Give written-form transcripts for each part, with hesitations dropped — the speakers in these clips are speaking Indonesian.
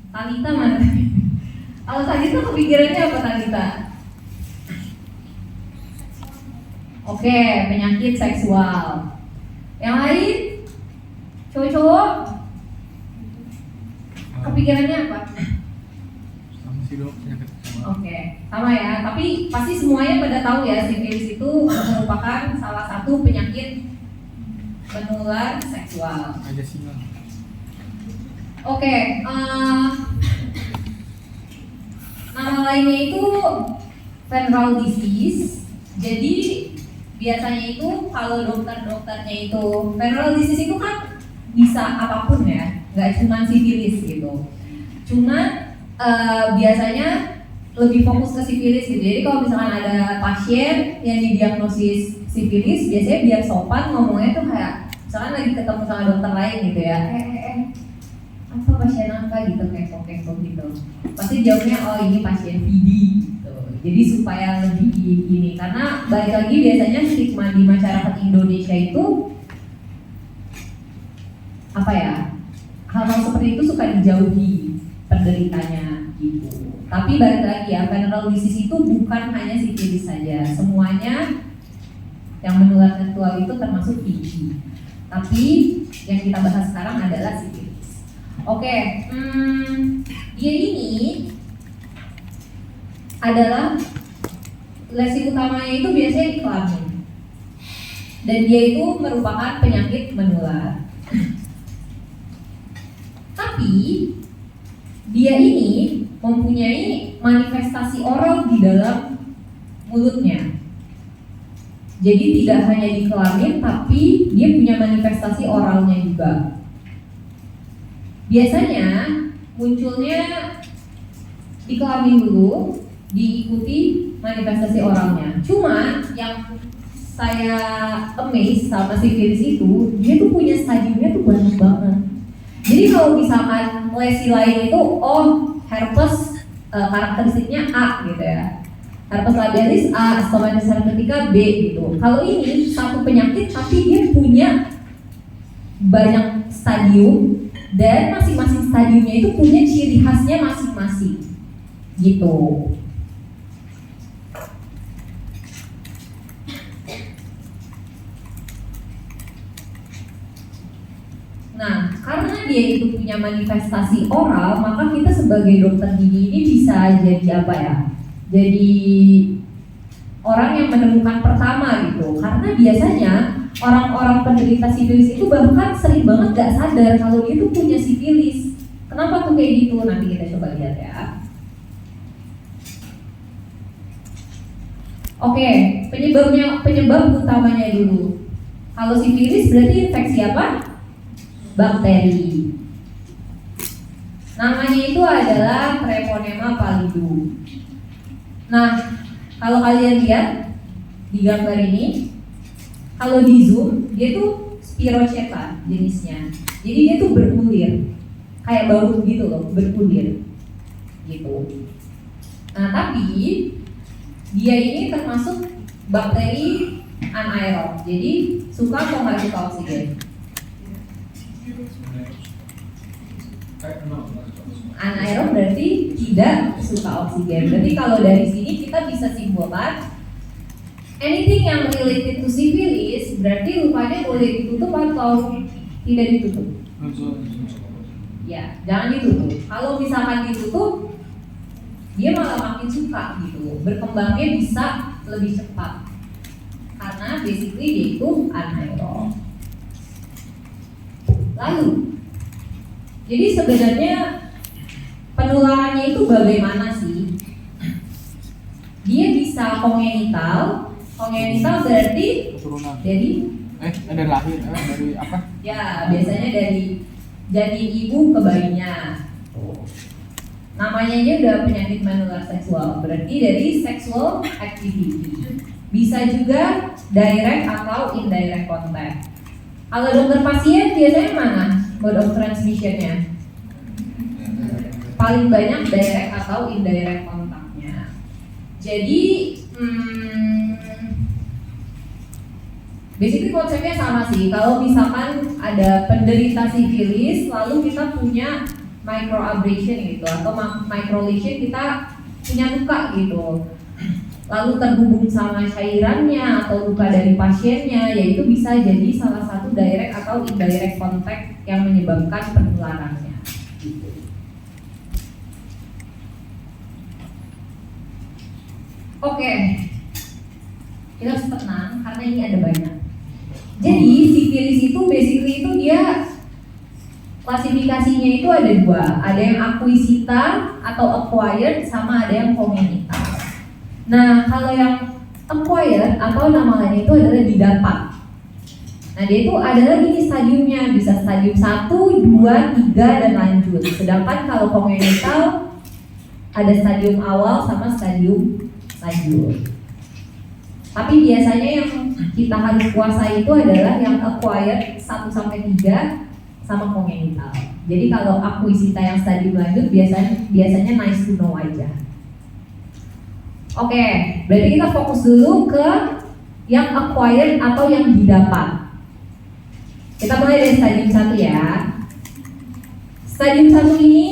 Talita mana? Kalau Talita kepikirannya apa Talita? Oke, penyakit seksual. Yang lain? Cowok-cowok? Kepikirannya apa? Sama sih dok, penyakit seksual. Oke, sama ya. Tapi pasti semuanya pada tahu ya, sifilis itu merupakan salah satu penyakit menular seksual. Aja sih bang. Oke, nama lainnya itu venereal disease. Jadi biasanya itu kalau dokternya itu venereal disease itu kan bisa apapun ya, nggak cuma sifilis gitu. Cuma biasanya lebih fokus ke sifilis gitu. Jadi kalau misalkan ada pasien yang didiagnosis sifilis, biasanya biar sopan ngomongnya tuh kayak misalkan lagi ketemu sama dokter lain gitu ya, apa pasien apa gitu, kepo gitu. Pasti jawabnya oh ini pasien PD gitu. Jadi supaya lebih ini, karena balik lagi biasanya stigma di masyarakat Indonesia itu apa ya, hal-hal seperti itu suka dijauhi penderitanya gitu. Tapi balik lagi ya, venereal disease itu bukan hanya sifilis saja, semuanya yang menular seksual itu termasuk PD. Tapi yang kita bahas sekarang adalah sifilis. Oke, dia ini adalah lesi utamanya itu biasanya di kelamin, dan dia itu merupakan penyakit menular. Tapi dia ini mempunyai manifestasi oral di dalam mulutnya. Jadi tidak hanya di kelamin, tapi dia punya manifestasi oralnya juga. Biasanya munculnya di kelamin dulu, diikuti manifestasi oralnya. Cuma yang saya amazed sama sifilis itu, dia tuh punya stadiumnya tuh banyak banget. Jadi kalau misalkan lesi lain itu, oh herpes karakteristiknya A gitu ya, herpes labialis A, stomatitis herpetica B gitu. Kalau ini satu penyakit tapi dia punya banyak stadium, dan masing-masing stadiumnya itu punya ciri khasnya masing-masing gitu. Nah, karena dia itu punya manifestasi oral, maka kita sebagai dokter gigi ini bisa jadi apa ya? Jadi orang yang menemukan pertama gitu. Karena biasanya orang-orang penderita sifilis itu bahkan sering banget gak sadar kalau dia tuh punya sifilis. Kenapa tuh kayak gitu? Nanti kita coba lihat ya. Oke, penyebab utamanya dulu. Kalau sifilis berarti infeksi apa? Bakteri. Namanya itu adalah Treponema pallidum. Nah, kalau kalian lihat di gambar ini, kalau di zoom, dia tuh Spirochaeta jenisnya. Jadi dia tuh berkulir, kayak bau gitu loh, berkulir gitu. Nah, tapi dia ini termasuk bakteri anaerob. Jadi suka atau nggak suka oksigen? Anaerob berarti tidak suka oksigen. Berarti kalau dari sini kita bisa simpulkan anything yang related to syphilis berarti lukanya boleh ditutup atau tidak ditutup? Ya, jangan ditutup. Kalau misalkan ditutup, dia malah makin suka gitu. Berkembangnya bisa lebih cepat. Karena basically dia itu anaerob. Lalu, jadi sebenarnya penularannya itu bagaimana sih? Dia bisa kongenital. Kongenital berarti keturunan. Dari lahir, dari apa? ya, biasanya dari jadi ibu ke bayinya. Namanya aja udah penyakit menular seksual, berarti dari sexual activity. Bisa juga direct atau indirect contact. Kalau dokter pasien biasanya mana mode of transmissionnya? Paling banyak direct atau indirect kontaknya. Jadi basically konsepnya sama sih. Kalau misalkan ada penderita sifilis, lalu kita punya microabrasion gitu atau micro lesion, kita punya luka gitu, lalu terhubung sama cairannya atau luka dari pasiennya, yaitu bisa jadi salah satu direct atau indirect contact yang menyebabkan penularannya gitu. Oke, kita harus tenang karena ini ada banyak. Jadi sifilis itu basically itu dia klasifikasinya itu ada dua, ada yang akuisita atau acquired sama ada yang congenital. Nah kalau yang acquired atau nama lainnya itu adalah didapat. Nah dia itu ada lagi nih stadiumnya, bisa stadium 1, 2, 3 dan lanjut. Sedangkan kalau congenital ada stadium awal sama stadium lanjut. Tapi biasanya yang kita harus kuasai itu adalah yang acquired 1-3 sama congenital. Jadi kalau akuisita yang stadium lanjut biasanya nice to know aja. Oke, berarti kita fokus dulu ke yang acquired atau yang didapat. Kita mulai dari stadium 1 ya. Stadium 1 ini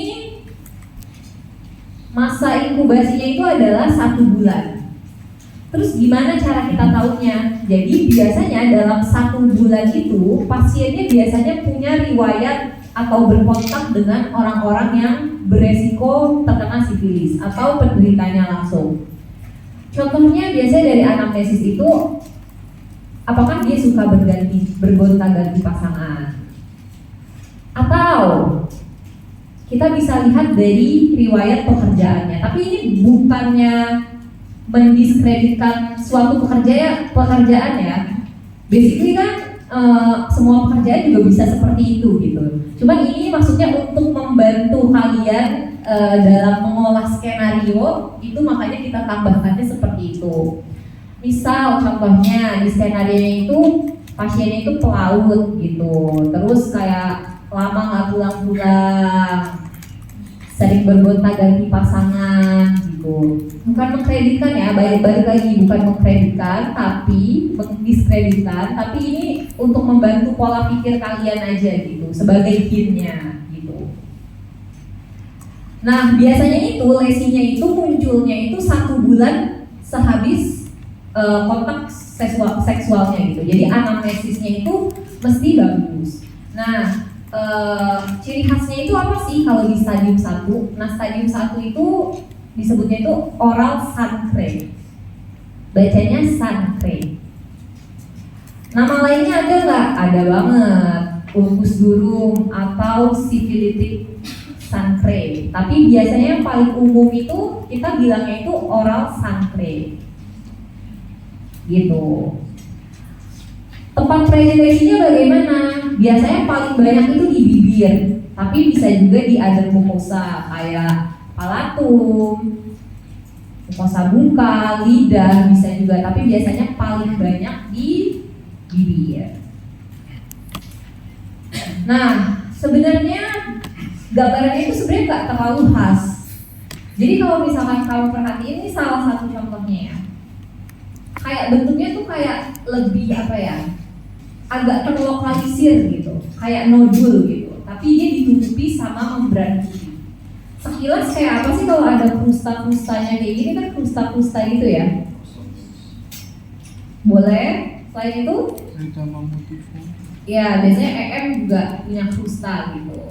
masa inkubasinya itu adalah 1 bulan. Terus gimana cara kita tahunya? Jadi biasanya dalam 1 bulan itu pasiennya biasanya punya riwayat atau berkontak dengan orang-orang yang beresiko terkena sifilis atau penderitanya langsung. Contohnya biasanya dari anamnesis itu, apakah dia suka bergonta-ganti pasangan? Atau kita bisa lihat dari riwayat pekerjaannya. Tapi ini bukannya mendiskreditkan suatu pekerjaan ya. Basically kan semua pekerjaan juga bisa seperti itu gitu. Cuman ini maksudnya untuk membantu kalian dalam mengolah skenario itu, makanya kita tambahkannya seperti itu. Misal contohnya di skenario itu pasiennya itu pelaut gitu, terus kayak lama nggak pulang-pulang, sering bergonta-ganti pasangan gitu. Bukan mengkreditkan ya, balik lagi, bukan mengkreditkan tapi mendiskreditkan, tapi ini untuk membantu pola pikir kalian aja gitu, sebagai hintnya gitu. Nah biasanya itu lesinya itu munculnya itu 1 bulan sehabis kontak seksualnya gitu. Jadi anamnesisnya itu mesti bagus. Nah ciri khasnya itu apa sih kalau di stadium 1? Nah stadium 1 itu disebutnya itu oral sancre, bacanya sancre. Nama lainnya ada nggak? Ada banget, ulcus durum atau syphilitic sancre. Tapi biasanya yang paling umum itu kita bilangnya itu oral sancre gitu. Tempat presentasinya bagaimana? Biasanya paling banyak itu di bibir, tapi bisa juga di other mucosa kayak palatum, mukosa buka, lidah bisa juga, tapi biasanya paling banyak di bibir. Nah, sebenarnya gambarannya itu sebenarnya nggak terlalu khas. Jadi kalau misalkan kamu perhatiin, ini salah satu contohnya ya. Kayak bentuknya tuh kayak lebih apa ya? Agak terlokalisir gitu, kayak nodul gitu. Tapi dia ditutupi sama membran putih. Sekilas kayak apa sih kalau ada krusta-krustanya kayak gini, kan krusta-krusta gitu ya? Boleh? Selain itu? Ya biasanya EM juga punya krusta gitu.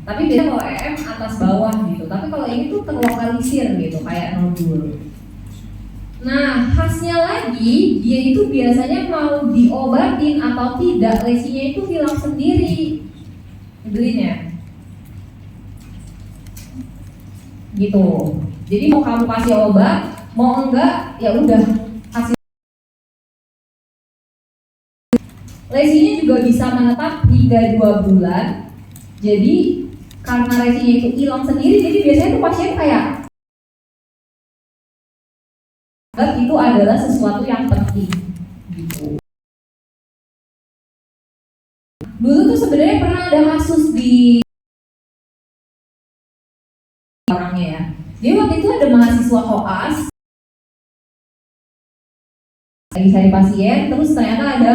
Tapi biasanya kalau EM atas bawah gitu. Tapi kalau ini tuh terlokalisir gitu, kayak nodul. Nah khasnya lagi, dia itu biasanya mau diobatin atau tidak, lesinya itu hilang sendiri. Nyebelin ya? Gitu. Jadi mau kamu kasih obat, mau enggak ya udah kasih. Lesinya juga bisa menetap hingga 2 bulan. Jadi karena lesinya itu hilang sendiri, jadi biasanya tuh pasien kayak itu adalah sesuatu yang penting gitu. Dulu tuh sebenarnya pernah ada kasus di orangnya ya. Jadi waktu itu ada mahasiswa koas lagi cari pasien, terus ternyata ada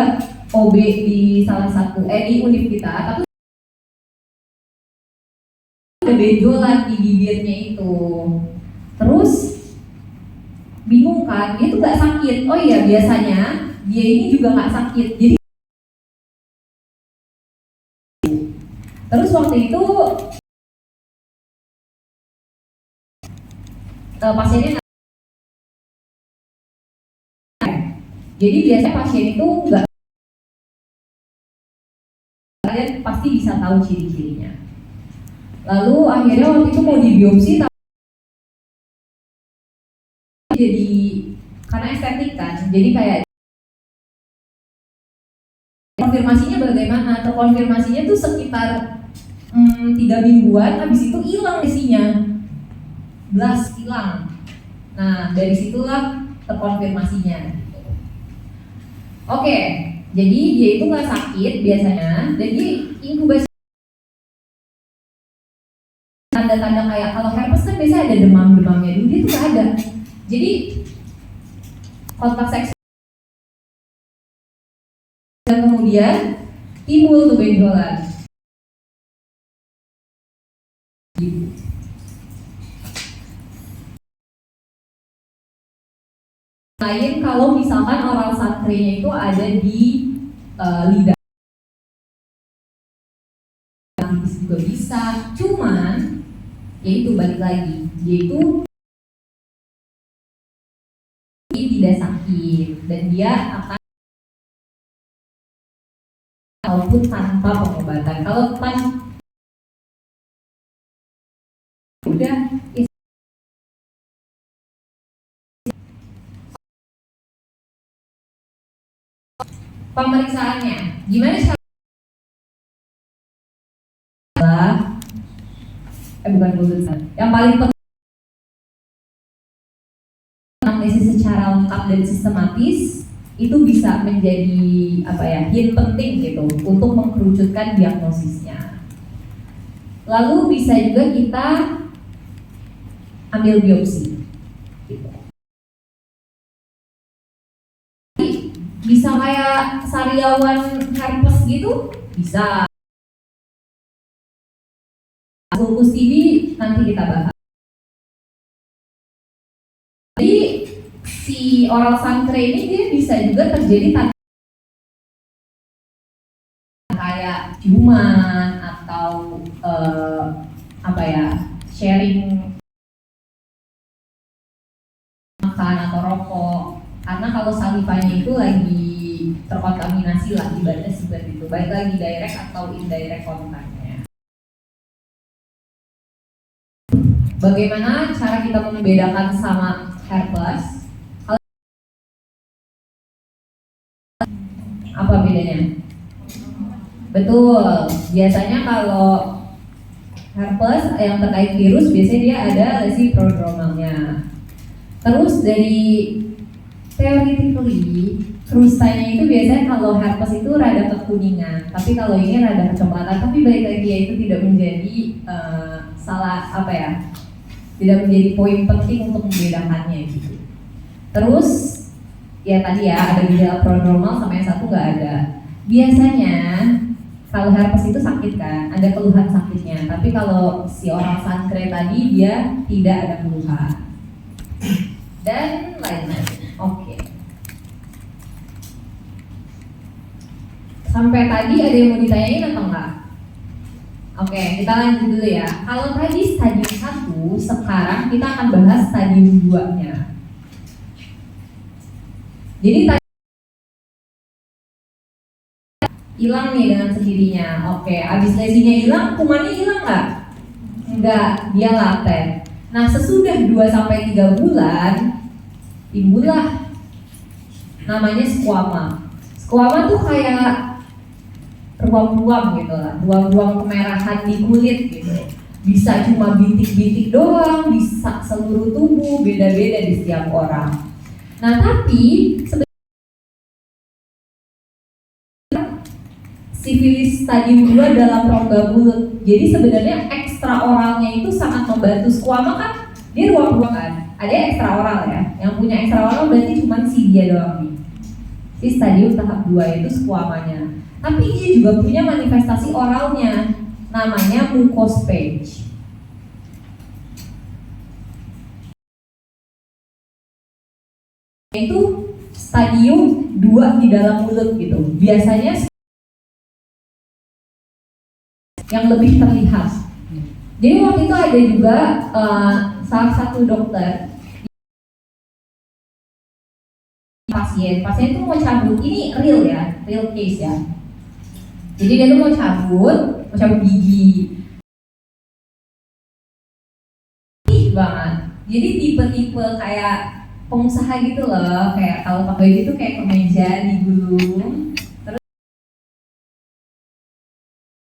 OB di salah satu di univ kita, tapi ada benjolan di bibirnya itu. Terus bingung kan, dia tuh nggak sakit. Oh iya, biasanya dia ini juga nggak sakit. Jadi terus waktu itu pasiennya jadi biasanya pasien itu nggak, kalian pasti bisa tahu ciri-cirinya. Lalu akhirnya waktu itu mau dibiopsi, jadi karena estetik kan, jadi kayak konfirmasinya bagaimana? Terkonfirmasinya tuh sekitar 3 mingguan, habis itu hilang isinya, blas hilang. Nah dari situlah terkonfirmasinya. Oke, jadi dia itu nggak sakit biasanya, dan dia inkubasi. Tanda-tanda kayak kalau herpes kan biasanya ada demam-demamnya dulu, dia tuh nggak ada. Jadi kontak seksual dan kemudian timbul tuh benjolan. Lain kalau misalkan oral sankrenya itu ada di lidah, juga bisa. Cuman yaitu balik lagi, yaitu tidak sakit dan dia akan walaupun tanpa pengobatan. Kalau udah pemeriksaannya gimana sih? Bukan keputusan. Yang paling penting analisis secara lengkap dan sistematis itu bisa menjadi hint penting gitu untuk mengkerucutkan diagnosisnya. Lalu bisa juga kita ambil biopsi. Gitu. Bisa kayak sariawan herpes gitu, bisa. Lupus TB nanti kita bahas. Jadi si oral sankre ini dia bisa juga terjadi kayak ciuman atau sharing makan atau rokok. Karena kalau salivanya itu lagi terkontaminasi lah, ibaratnya seperti itu. Baik lagi direct atau indirect kontaknya. Bagaimana cara kita membedakan sama herpes? Apa bedanya? Betul, biasanya kalau herpes yang terkait virus biasanya dia ada lesi prodromalnya. Terus dari theoretically krustanya itu biasanya kalau herpes itu rada kekuningan, tapi kalau ini rada kecoklatan. Tapi balik lagi ya, itu tidak menjadi tidak menjadi poin penting untuk membedakannya gitu. Terus ya tadi ya ada gejala prodromal sama yang satu nggak ada. Biasanya kalau herpes itu sakit kan, ada keluhan sakitnya. Tapi kalau si oral sankre tadi dia tidak ada keluhan dan lain-lain. Oke. Sampai tadi ada yang mau ditanyain atau enggak? Oke, kita lanjut dulu ya. Kalau tadi stadium 1, sekarang kita akan bahas stadium 2-nya. Jadi tadi hilang nih dengan sendirinya. Oke, abis lesinya hilang, kumannya hilang nggak? Enggak, dia laten. Nah, sesudah 2-3 bulan timbullah namanya squama. Squama tuh kayak ruam-ruam gitu lah, ruam-ruam kemerahan di kulit gitu. Bisa cuma bintik-bintik doang, bisa seluruh tubuh, beda-beda di setiap orang. Nah tapi sifilis stadium 2 dalam rongga mulut. Jadi sebenarnya ekstra oralnya itu sangat membantu. Squama kan dia ruam-ruam kan, ada yang ekstra oral ya. Yang punya ekstra oral berarti cuma si dia doang nih. Si stadium tahap 2 itu squamanya. Tapi dia juga punya manifestasi oralnya, namanya mucous patch. itu stadium 2 di dalam mulut gitu. Biasanya yang lebih terlihat. Jadi waktu itu ada juga salah satu dokter pasien itu mau cabut, ini real ya, real case ya. Jadi dia tuh mau cabut gigi. Ih banget. Jadi tipe-tipe kayak pengusaha gitu loh, kayak kalau pakai gitu kayak kemeja digulung, terus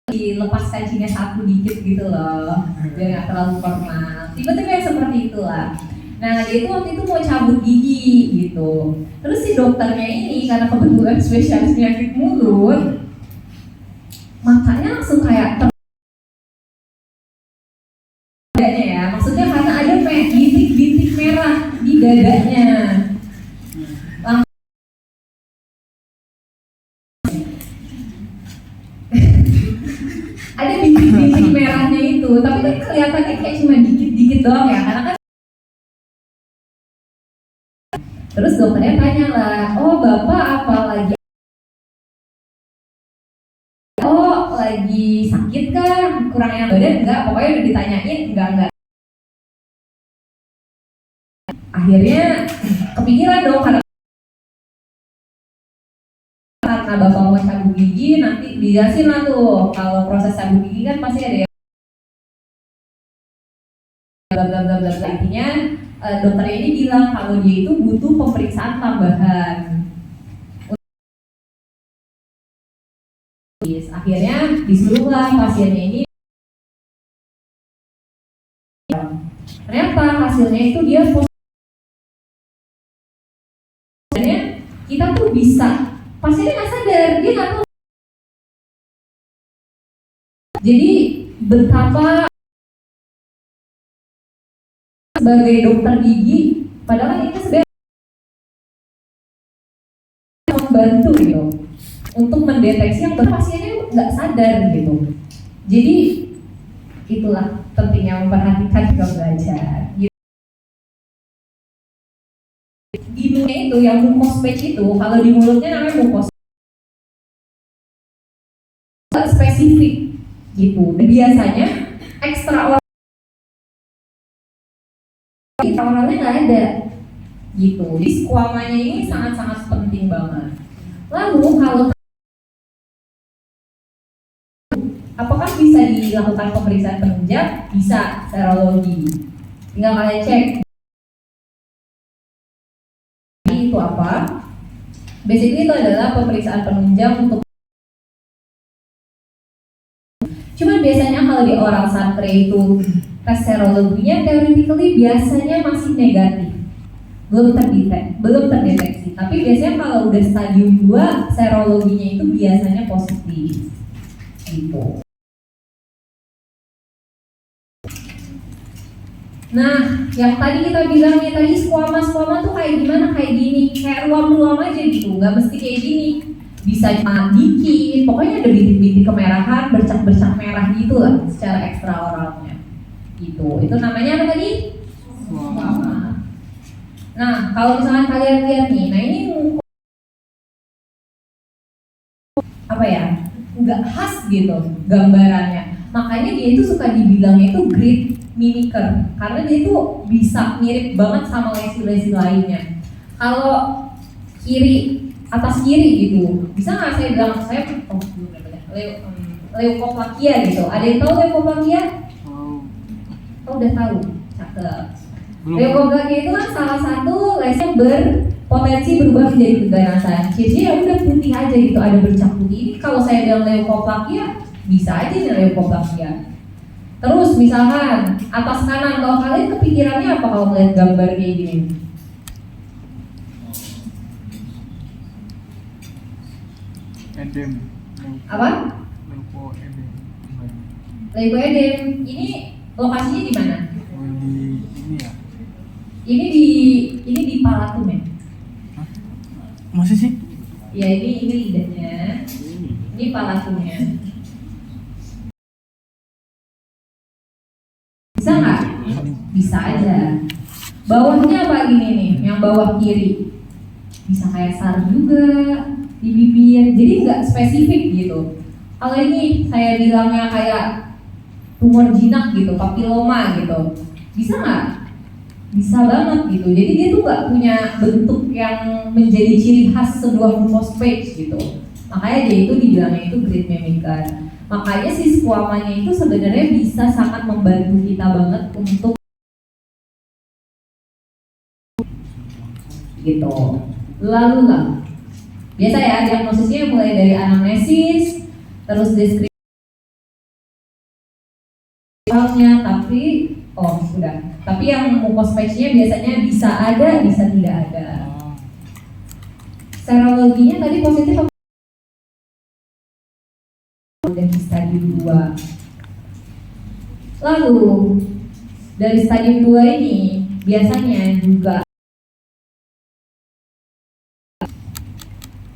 dilepas kancingnya satu dikit gitu loh, biar nggak terlalu formal. Tipe-tipe yang seperti itulah. Nah dia itu waktu itu mau cabut gigi gitu. Terus si dokternya ini karena kebetulan spesialis penyakit mulut, matanya langsung kayak dadanya ya, maksudnya karena ada bintik-bintik merah di dadanya. Ada bintik-bintik merahnya itu, tapi kan kelihatannya kayak cuma dikit-dikit doang ya, karena kan. Terus dokternya tanya lah, oh bapak apa lagi? Oh lagi sakit kan? Kurang enak badan? Enggak, pokoknya udah ditanyain, enggak. Akhirnya kepikiran dong, karena bapak mau cabut gigi, nanti dijelasin lah tuh, kalau proses cabut gigi kan pasti ada yang bla. Intinya dokternya ini bilang kalau dia itu butuh pemeriksaan tambahan. Akhirnya disuruhlah pasiennya ini. Ternyata hasilnya itu dia kita tuh bisa, pasiennya nggak sadar, dia nggak tahu. Jadi betapa sebagai dokter gigi, padahal ini sebenarnya membantu gitu untuk mendeteksi yang pasiennya nggak sadar gitu. Jadi itulah pentingnya memperhatikan ketika belajar. Di mulutnya itu yang mucospage itu, kalau di mulutnya namanya mucos spesifik gitu. Dan biasanya ekstraoralnya nggak ada gitu. Jadi squamanya ini sangat-sangat penting banget. Lalu kalau apakah bisa dilakukan pemeriksaan penunjang? Bisa, serologi. Tinggal kalian cek. Ini itu apa? Basically itu adalah pemeriksaan penunjang untuk. Cuman biasanya kalau di oral santre itu tes serologinya theoretically biasanya masih negatif. Belum terdeteksi. Tapi biasanya kalau udah stadium 2 serologinya itu biasanya positif. Gitu. Nah, yang tadi kita bilangnya tadi squama tuh kayak gimana? Kayak gini, kayak ruam-ruam aja gitu, nggak mesti kayak gini. Bisa cuma dikit, pokoknya ada bintik-bintik kemerahan, bercak-bercak merah gitu lah secara ekstraoralnya. Gitu. Itu namanya apa tadi? Squama. Nah, kalau misalnya kalian lihat nih, nah ini apa ya? Nggak khas gitu gambarannya. Makanya dia itu suka dibilangnya itu great mimicker, karena dia itu bisa mirip banget sama lesi-lesi lainnya. Kalau atas kiri gitu, bisa nggak saya bilang leukoplakia gitu? Ada yang tahu leukoplakia? Oh udah tahu, cakep. Leukoplakia itu kan salah satu lesi yang berpotensi berubah menjadi keganasan. Cirinya udah putih aja gitu, ada bercak putih. Ini kalau saya bilang leukoplakia, bisa aja nih leukoplakia. Terus misalkan atas kanan, kalau kalian kepikirannya apa kalau melihat gambar kayak gini? Edem. Apa? Leukoedem. Ini lokasinya di mana? Di ini ya. Ini di palatum ya? Hah? Masih sih? Ya ini lidahnya. Ini palatumnya. Bisa nggak? Bisa aja. Bawahnya apa gini nih? Yang bawah kiri. bisa kayak SAR juga di bibir, jadi nggak spesifik gitu. Kalau ini saya bilangnya kayak tumor jinak gitu, papiloma gitu, bisa nggak? Bisa banget gitu. Jadi dia tuh nggak punya bentuk yang menjadi ciri khas sebuah mucospage gitu. Makanya dia itu dibilangnya itu great mimicker. Makanya si squamanya itu sebenarnya bisa sangat membantu kita banget untuk gitu. Lalu lah, biasa ya diagnosisnya mulai dari anamnesis, terus deskripsi, tapi tapi yang mucospage-nya biasanya bisa ada, bisa tidak ada. Serologinya tadi positif dari stadium 2. Lalu dari stadium 2 ini biasanya juga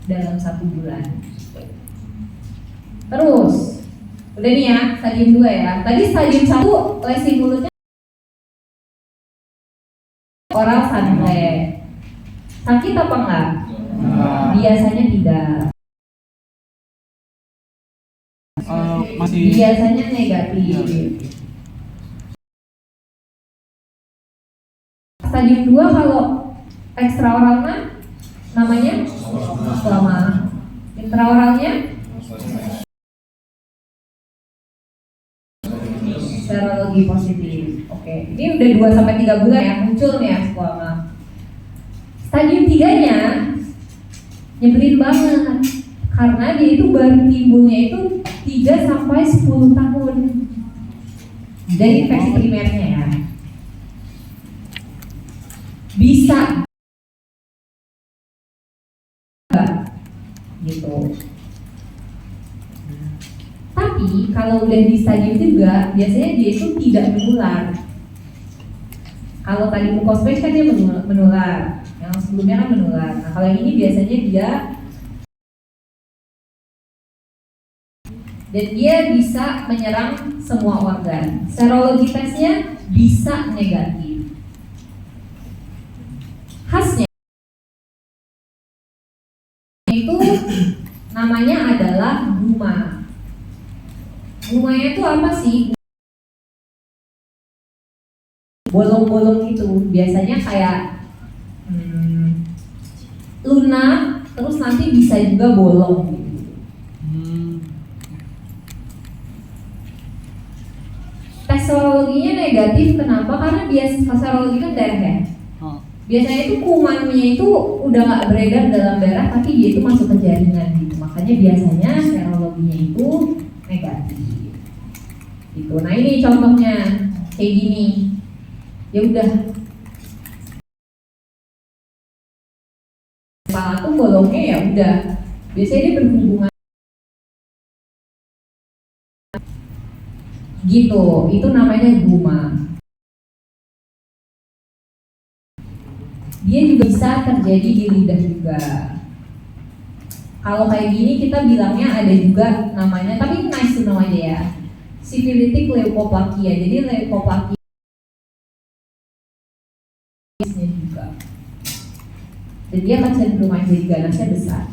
dalam 1 bulan. Terus udah nih ya, stadium 2 ya. Tadi stadium 1 lesi mulutnya oral santai. Sakit apa enggak? Biasanya tidak. Masih Biasanya negatif. Stadium 2 kalau ekstraoralnya namanya squama. Intraoralnya serologi positif. Oke, ini udah 2 sampai 3 bulan ya muncul nih ya squama. Stadium 3-nya nyebelin banget karena dia itu baru timbulnya itu 3 sampai 10 tahun dari infeksi primernya ya. Bisa gitu. Tapi kalau udah di stadium 3 biasanya dia itu tidak menular. Kalau tadi mucospage kan dia menular, yang sebelumnya kan menular. Nah kalau yang ini biasanya dia bisa menyerang semua organ. Serologi tesnya bisa negatif. Khasnya itu namanya adalah guma. Gumanya itu apa sih? Bolong-bolong gitu. Biasanya kayak lunak, terus nanti bisa juga bolong gitu. Tes serologinya negatif, kenapa? Karena serologi kan darah ya. Biasanya itu kumannya itu udah nggak beredar dalam darah, tapi dia itu masuk ke jaringan gitu. Makanya biasanya serologinya itu negatif. Gitu. Nah ini contohnya kayak gini. Ya udah. Kepala tuh bolongnya ya udah. Biasanya dia berhubungan. Gitu. Itu namanya guma. Dia juga bisa terjadi di lidah juga. Kalau kayak gini kita bilangnya ada juga namanya, tapi nice to know aja ya, syphilitic leukoplakia. Jadi leukoplakia juga, dan dia akan cenderung jadi ganasnya besar.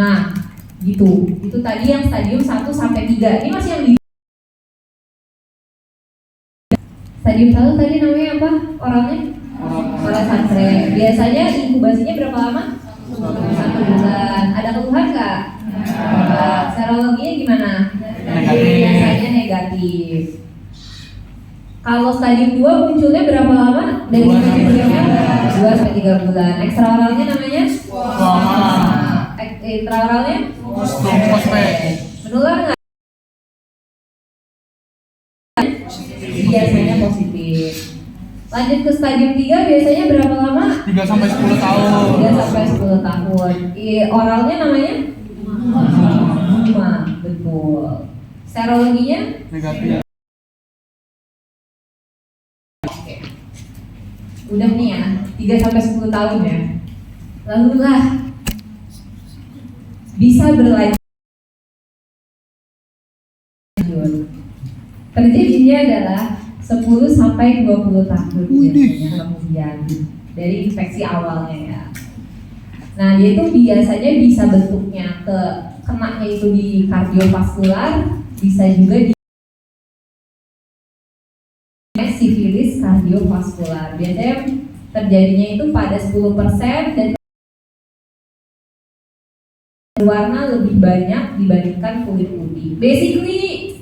Nah, gitu. Itu tadi yang stadium 1 sampai 3. Ini masih yang di stadium 1 tadi namanya apa? Oralnya? Oral santai. Biasanya inkubasinya berapa lama? 1 bulan. Ada keluhan nggak? Serologinya gimana? Biasanya negatif. Kalau stadium 2 munculnya berapa lama? Dari sebelumnya 2 sampai 3 bulan. Ekstraoralnya namanya? Intraoralnya? Menular nggak? Biasanya positif. Lanjut ke stadium 3 biasanya berapa lama? 3 sampai 10 tahun. 3 sampai 10 tahun. Oralnya namanya? Guma, betul. Serologinya? Negatif. Udah nih ya, 3 sampai 10 tahun ya. Lalu lah bisa berlanjut. Terjadinya adalah 10 sampai 20 tahun biasanya kemudian dari infeksi awalnya ya. Nah, dia itu biasanya bisa bentuknya kenanya itu di kardiovaskular, bisa juga di sifilis kardiovaskular. Biasanya terjadinya itu pada 10% dan warna lebih banyak dibandingkan kulit putih. Basically,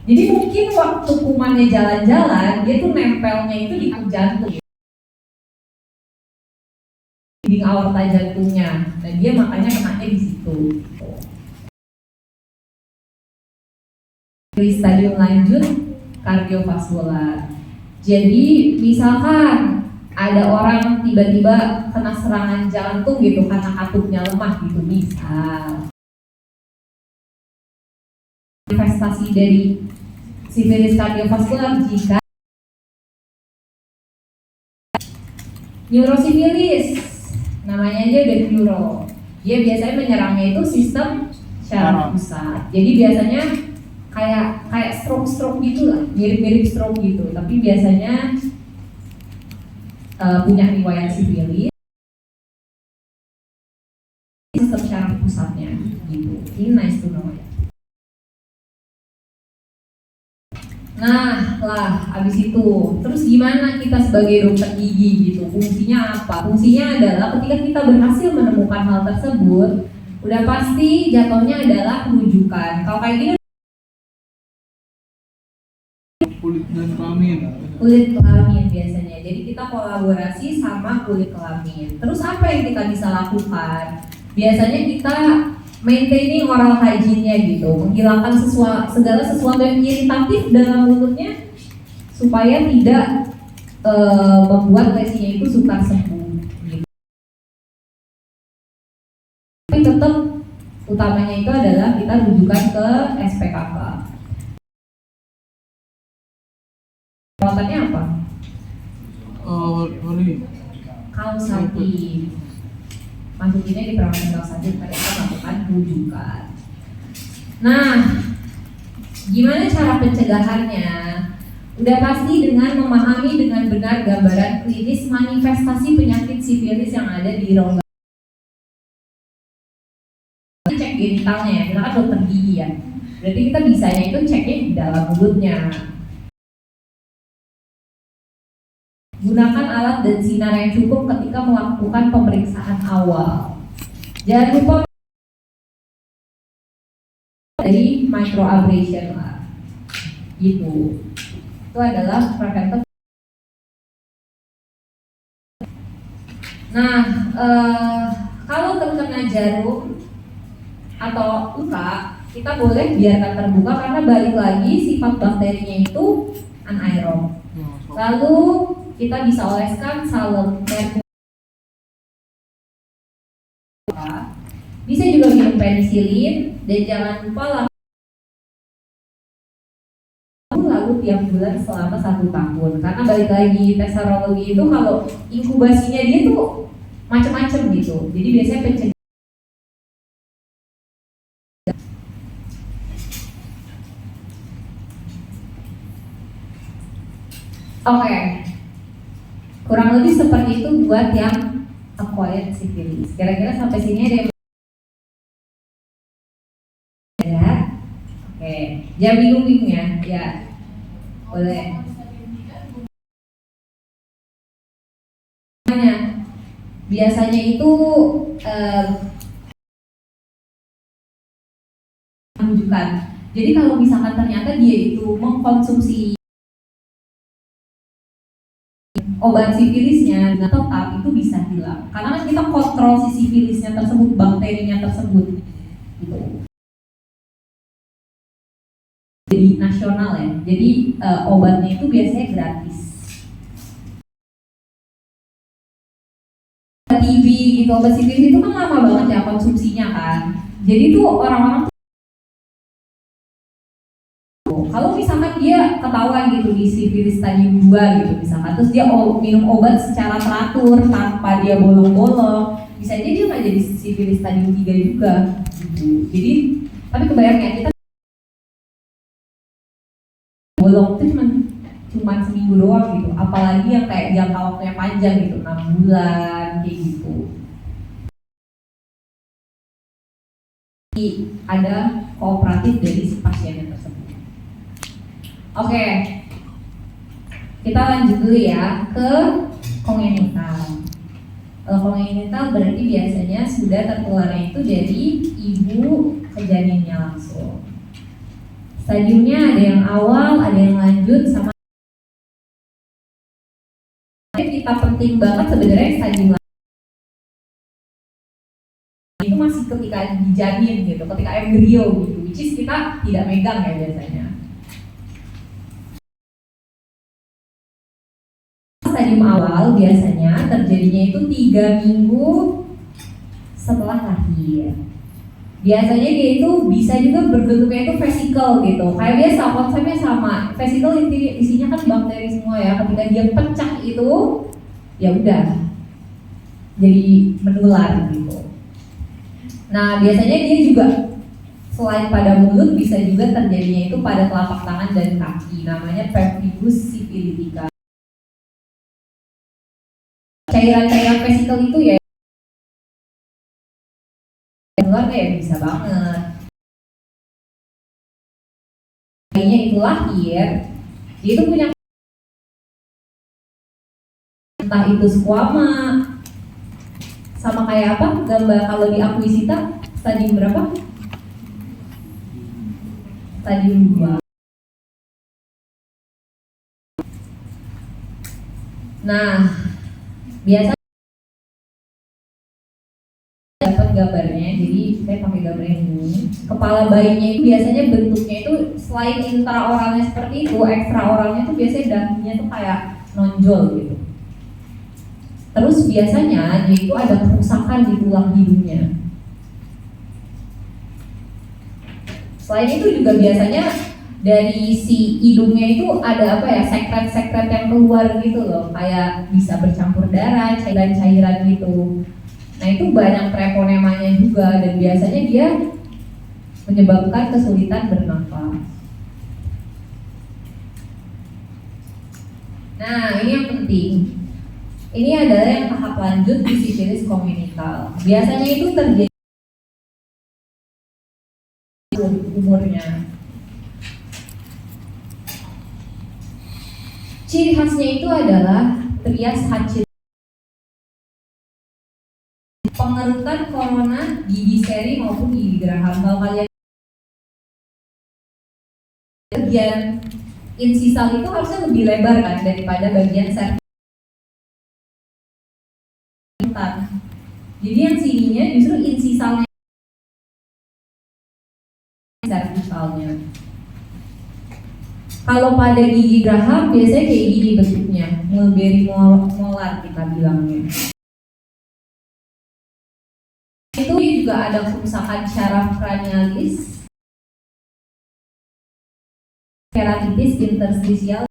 jadi mungkin waktu kumannya jalan-jalan, dia tuh nempelnya itu di jantung, di aorta jantungnya, dan dia makanya kenanya di situ. Di stadium lanjut kardiovaskular. Jadi misalkan ada orang tiba-tiba kena serangan jantung gitu karena katupnya lemah gitu, misal manifestasi dari sifilis kardiovaskular jika neurosifilis, namanya aja udah neuro, dia biasanya menyerangnya itu sistem syaraf pusat. Jadi biasanya kayak stroke gitu lah, mirip-mirip stroke gitu, tapi biasanya punya riwayat sifilis sistem syaraf pusatnya gitu. Ini nice to know ya. Nah lah, abis itu terus gimana kita sebagai dokter gigi gitu, fungsinya apa? Fungsinya adalah ketika kita berhasil menemukan hal tersebut, udah pasti jatuhnya adalah rujukan. Kalau kayak gini Kulit dan kelamin. kulit kelamin biasanya. Jadi kita kolaborasi sama kulit kelamin. Terus apa yang kita bisa lakukan? Biasanya kita maintaining oral hygiene-nya gitu, menghilangkan segala sesuatu yang iritatif dalam mulutnya supaya tidak membuat lesinya itu sukar sembuh gitu. Tapi tetap utamanya itu adalah kita rujukan ke SPKK. Perawatannya apa? Kausatif. Masukinnya di perawatan kausatif, mereka melakukan rujukan. Nah, gimana cara pencegahannya? Udah pasti dengan memahami dengan benar gambaran klinis manifestasi penyakit sifilis yang ada di rongga. Cek genitalnya ya, kita kan dokter gigi ya. Berarti kita bisanya itu ceknya di dalam mulutnya. Gunakan alat dan sinar yang cukup ketika melakukan pemeriksaan awal. Jangan lupa dari microabrasion lah, gitu. Itu adalah preventif. Nah, kalau terkena jarum atau luka, kita boleh biarkan terbuka karena balik lagi sifat bakterinya itu anaerob. Lalu kita bisa oleskan salep merkuri. Bisa juga minum penisilin dan jangan lupa lalu tiap bulan selama 1 tahun. Karena balik lagi tes serologi itu kalau inkubasinya dia tuh macam-macam gitu. Jadi biasanya pencegahan. Oke. Kurang lebih seperti itu buat yang acquired syphilis. Kira-kira sampai sini ada yang ya? Oke, jangan bingung ya. Boleh. Biasanya itu menunjukkan. Jadi kalau misalkan ternyata dia itu mengkonsumsi obat sifilisnya dengan tetap, itu bisa hilang karena kan kita kontrol si sifilisnya tersebut, bakterinya tersebut gitu. Jadi nasional ya, jadi obatnya itu biasanya gratis. TB gitu, obat sifilis itu kan lama banget ya konsumsinya kan, jadi tuh orang-orang kalau misalkan dia ketahuan gitu di sifilis stadium 2 gitu misalkan, terus dia minum obat secara teratur tanpa dia bolong-bolong, bisa aja dia nggak jadi sifilis stadium 3 juga gitu. Jadi tapi kebayang ya, kita bolong itu cuman seminggu doang gitu, apalagi yang kayak jangka waktunya panjang gitu, 6 bulan kayak gitu. Ada kooperatif dari si pasiennya tersebut. Oke, kita lanjut dulu ya ke kongenital. Kongenital berarti biasanya sudah tertularnya itu dari ibu ke janinnya langsung. Stadiumnya ada yang awal, ada yang lanjut, sama kita penting banget sebenarnya stadium itu masih ketika di janin gitu, ketika embrio gitu, which is kita tidak megang ya biasanya. Stadium awal biasanya terjadinya itu 3 minggu setelah lahir. Biasanya dia itu bisa juga berbentuknya itu vesikel gitu. Kayak biasa konsepnya sama. Vesikel isinya kan bakteri semua ya. Ketika dia pecah itu, ya udah jadi menular gitu. Nah biasanya dia juga selain pada mulut bisa juga terjadinya itu pada telapak tangan dan kaki. Namanya pemphigus syphilitica. Cairan-cairan vesikel itu ya keluar kayak bisa banget. Kayaknya itu lahir, dia itu punya entah itu squama, sama kayak apa gambar kalau di Aquisita stadium berapa? Stadium 2. Nah, biasa dapat gambarnya, jadi saya pakai gambar ini. Kepala bayinya itu biasanya bentuknya itu selain intraoralnya seperti itu, ekstraoralnya itu biasanya dahinya tuh kayak nonjol gitu. Terus biasanya dia itu ada kerusakan di tulang hidungnya. Selain itu juga biasanya dari si hidungnya itu ada apa ya, sekret-sekret yang keluar gitu loh, kayak bisa bercampur darah, cairan-cairan gitu. Nah itu banyak treponemanya juga dan biasanya dia menyebabkan kesulitan bernafas. Nah ini yang penting. Ini adalah yang tahap lanjut di sifilis kongenital. Biasanya itu terjadi umurnya. Ciri khasnya itu adalah trias Hutchinson, pengerutan korona gigi seri maupun gigi geraham. Kalau kalian bagian insisal itu harusnya lebih lebar kan daripada bagian cervical. Jadi yang sininya justru insisalnya, cervicalnya. Kalau pada gigi geraham biasanya kayak gini bentuknya, mulberry molar kita bilangnya. Itu juga ada kerusakan syaraf cranialis, keratitis interstisial,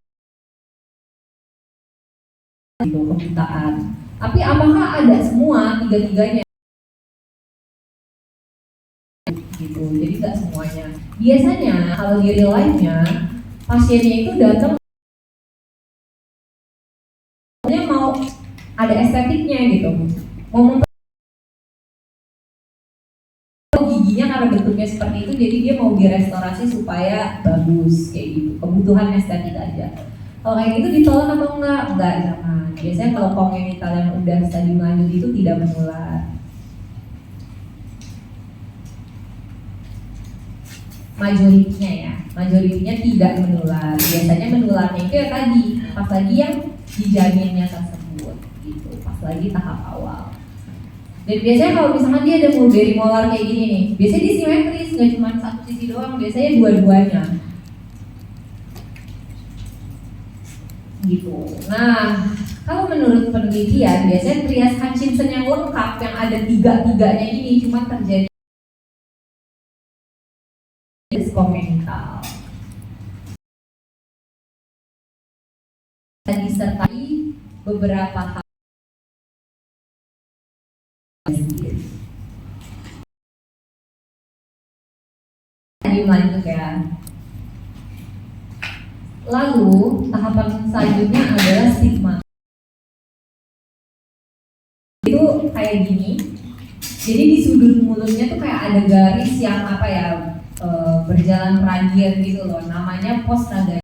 itu kebutaan. Tapi apakah ada semua tiga-tiganya? Gitu, jadi nggak semuanya. Biasanya kalau di real life-nya pasiennya itu datang mau ada estetiknya gitu, mau giginya karena bentuknya seperti itu, jadi dia mau direstorasi supaya bagus kayak gitu, kebutuhan estetik aja. Kalau kayak gitu ditolak atau enggak? Enggak, jangan. Biasanya kalau kongenital yang udah stadium lanjut itu tidak menular. Majoritinya tidak menular. Biasanya menularnya itu ya tadi, pas lagi yang di janinnya tersebut gitu, pas lagi tahap awal. Dan biasanya kalau misalkan dia ada mulberry molar kayak gini nih, biasanya dia simetris, nggak cuma satu sisi doang, biasanya dua-duanya gitu. Nah, kalau menurut penelitian biasanya trias Hutchinson yang lengkap yang ada tiga-tiganya ini cuma terjadi kongenital. Dan disertai beberapa hal. Tadi lanjut ya. Lalu tahapan selanjutnya adalah stigma. Itu kayak gini. Jadi di sudut mulutnya tuh kayak ada garis yang apa ya, berjalan radian gitu loh. Namanya postnatal.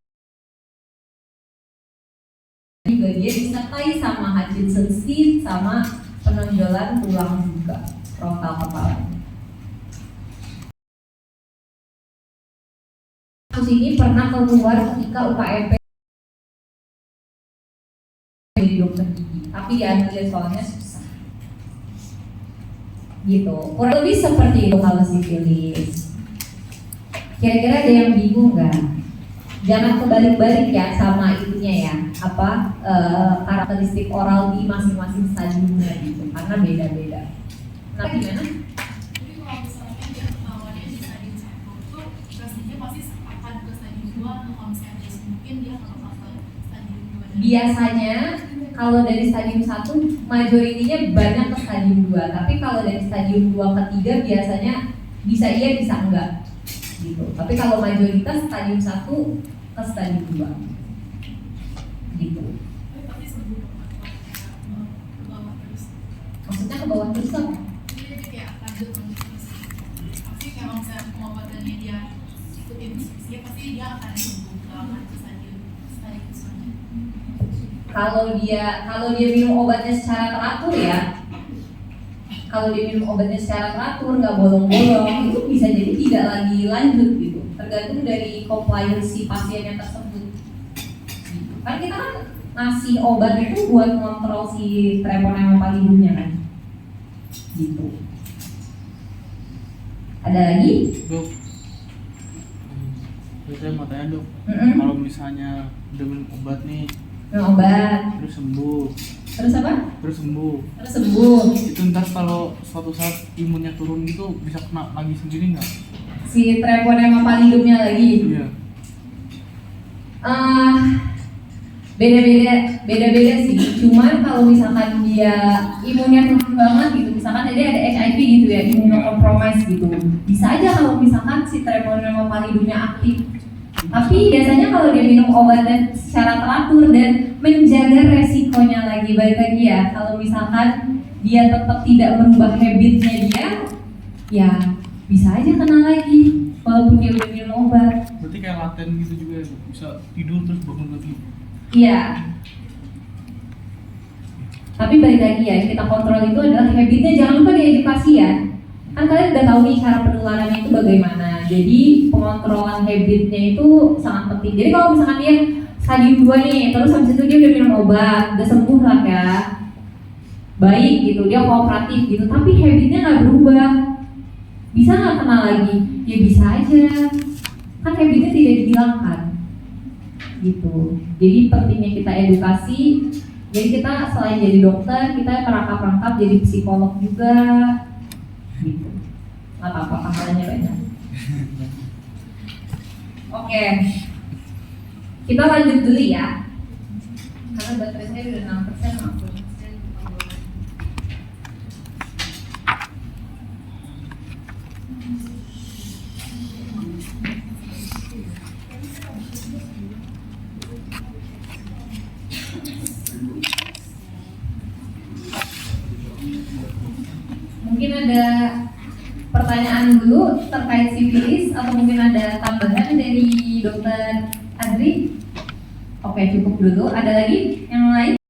Juga dia disertai sama Hutchinson cyst sama penonjolan tulang juga, frontal kepala. Kasus ini pernah keluar ketika UKMP jadi dokter gigi, tapi diambil soalnya susah. Gitu, kurang lebih seperti itu kalau sifilis. Kira-kira ada yang bingung nggak? Jangan kebalik-balik ya sama itunya ya, apa karakteristik oral di masing-masing stadiumnya gitu, karena beda-beda. Nah gimana? Jadi kalau misalnya dia awalnya di stadium 1 tuh pastinya pasti akan ke stadium 2, atau kalau misalnya dia mungkin dia akan ke stadium 2. Biasanya kalau dari stadium 1 majoritinya banyak ke stadium 2, tapi kalau dari stadium 2 ke 3 biasanya bisa iya bisa enggak gitu. Tapi kalau mayoritas stadium 1 ke stadium 2 gitu. Tapi pasti sembuh ke bawah terus. Maksudnya ke bawah terus apa? Jadi kayak lanjut terus. Pasti kalau misalnya pengobatannya dia ikutin dia pasti dia akan sembuh, nggak akan ke stadium selanjutnya. Kalau dia minum obatnya secara teratur ya, kalau dia minum obatnya secara teratur nggak bolong-bolong, itu bisa jadi tidak lagi lanjut gitu, tergantung dari compliance si pasiennya tersebut. Kan kita kan ngasih obat itu buat kontrol si treponema pallidumnya kan, gitu. Ada lagi? Dok, saya mau tanya dok, Mm-mm. kalau misalnya udah minum obat nih, Minum obat, terus sembuh, terus apa? terus sembuh, Terus sembuh. itu ntar kalau suatu saat imunnya turun gitu bisa kena lagi sendiri nggak? Si treponema pallidumnya lagi. Iya. Beda-beda sih. Cuman kalau misalkan dia imunnya turun banget gitu, misalkan dia ada HIV gitu ya, immunocompromised gitu, bisa aja kalau misalkan si treponema pallidumnya aktif. Tapi biasanya kalau dia minum obatnya secara teratur dan menjaga resikonya lagi, balik lagi ya, kalau misalkan dia tetap tidak merubah habitnya dia, ya bisa aja kena lagi walaupun dia udah minum obat. Berarti kayak laten gitu juga ya, Dok? Bisa tidur terus bangun lagi. Iya. Tapi balik lagi ya, yang kita kontrol itu adalah habitnya, jangan lupa diedukasi ya. Kan kalian udah tahu nih cara penularannya itu bagaimana. Jadi pengontrolan habitnya itu sangat penting. Jadi kalau misalkan dia stadium 2 nih, terus habis itu dia udah minum obat, udah sembuh lah ya, baik gitu, dia kooperatif gitu, tapi habitnya nggak berubah, bisa nggak kena lagi? Ya bisa aja, kan habitnya tidak dihilangkan gitu. Jadi pentingnya kita edukasi. Jadi kita selain jadi dokter, kita perangkap-rangkap jadi psikolog juga gitu. Nggak apa-apa, pahalanya banyak. Oke, kita lanjut dulu ya, karena baterai saya udah 6%, maaf. Mungkin ada pertanyaan dulu terkait sifilis atau mungkin ada tambahan dari dokter Adri? Oke, cukup dulu. Ada lagi yang lain?